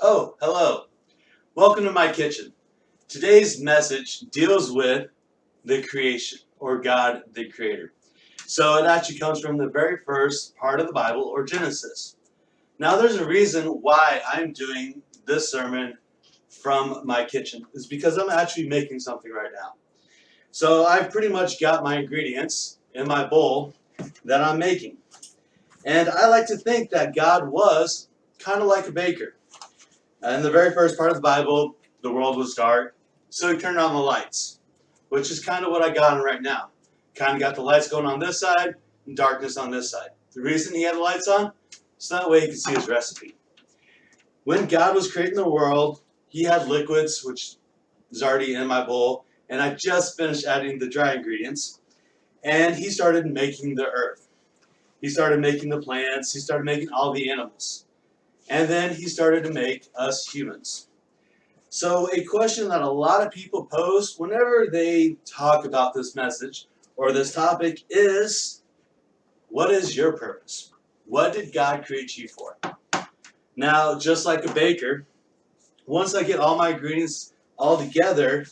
Oh, hello. Welcome to my kitchen. Today's message deals with the creation, or God the Creator. So it actually comes from the very first part of the Bible, or Genesis. Now there's a reason why I'm doing this sermon from my kitchen. It's because I'm actually making something right now. So I've pretty much got my ingredients in my bowl that I'm making. And I like to think that God was kind of like a baker. In the very first part of the Bible, the world was dark, so he turned on the lights, which is kind of what I got on right now. Kind of got the lights going on this side and darkness on this side. The reason he had the lights on, so that way he could see his recipe. When God was creating the world, he had liquids, which is already in my bowl, and I just finished adding the dry ingredients, and he started making the earth. He started making the plants, he started making all the animals. And then he started to make us humans. So a question that a lot of people pose whenever they talk about this message or this topic is, what is your purpose? What did God create you for? Now, just like a baker, once I get all my ingredients all together,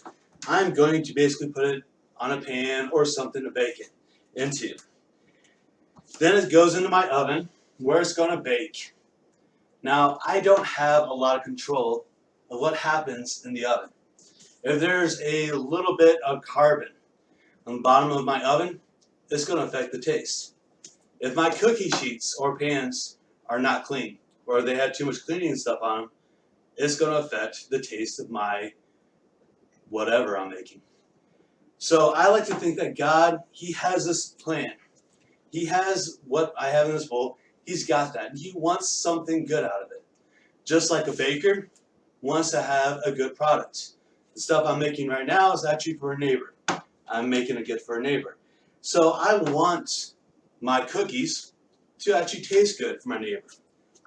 I'm going to basically put it on a pan or something to bake it into. Then it goes into my oven where it's going to bake. Now, I don't have a lot of control of what happens in the oven. If there's a little bit of carbon on the bottom of my oven, it's going to affect the taste. If my cookie sheets or pans are not clean, or they had too much cleaning stuff on them, it's going to affect the taste of my whatever I'm making. So I like to think that God, he has this plan. He has what I have in this bowl. He's got that. He wants something good out of it. Just like a baker wants to have a good product. The stuff I'm making right now is actually for a neighbor. I'm making a gift for a neighbor. So I want my cookies to actually taste good for my neighbor.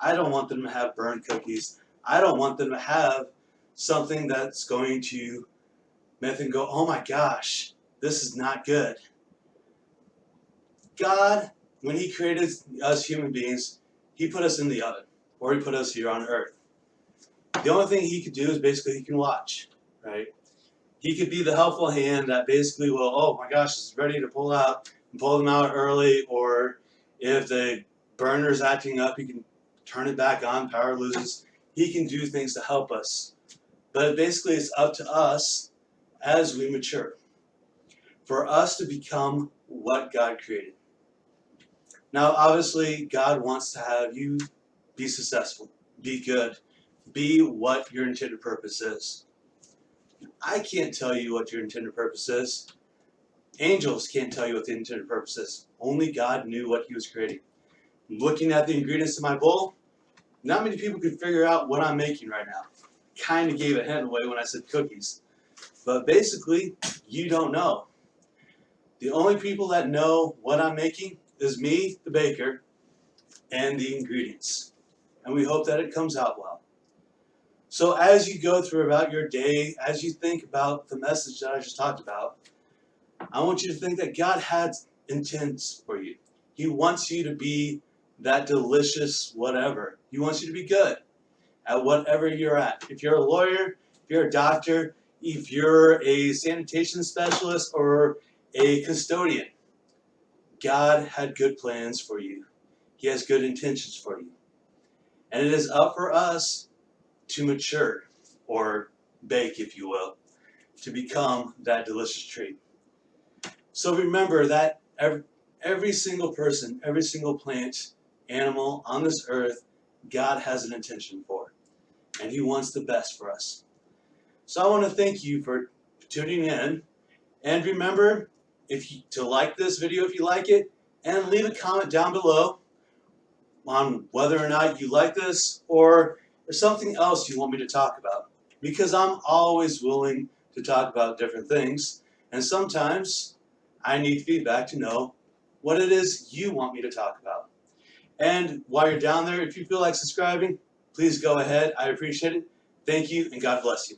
I don't want them to have burned cookies. I don't want them to have something that's going to make them go, oh my gosh, this is not good. God, when he created us human beings, he put us in the oven, or he put us here on earth. The only thing he could do is basically he can watch, right? He could be the helpful hand that basically will, oh my gosh, it's ready to pull out and pull them out early, or if the burner's acting up, he can turn it back on, power loses. He can do things to help us. But basically it's up to us as we mature for us to become what God created. Now, obviously, God wants to have you be successful, be good, be what your intended purpose is. I can't tell you what your intended purpose is. Angels can't tell you what the intended purpose is. Only God knew what he was creating. Looking at the ingredients in my bowl, not many people could figure out what I'm making right now. Kind of gave a hint away when I said cookies. But basically, you don't know. The only people that know what I'm making is me, the baker, and the ingredients. And we hope that it comes out well. So as you go through about your day, as you think about the message that I just talked about, I want you to think that God has intents for you. He wants you to be that delicious whatever. He wants you to be good at whatever you're at. If you're a lawyer, if you're a doctor, if you're a sanitation specialist or a custodian, God had good plans for you. He has good intentions for you. And it is up for us to mature, or bake, if you will, to become that delicious treat. So remember that every single person, every single plant, animal on this earth, God has an intention for. And he wants the best for us. So I want to thank you for tuning in. And remember to like this video if you like it, and leave a comment down below on whether or not you like this, or there's something else you want me to talk about. Because I'm always willing to talk about different things, and sometimes I need feedback to know what it is you want me to talk about. And while you're down there, if you feel like subscribing, please go ahead. I appreciate it. Thank you, and God bless you.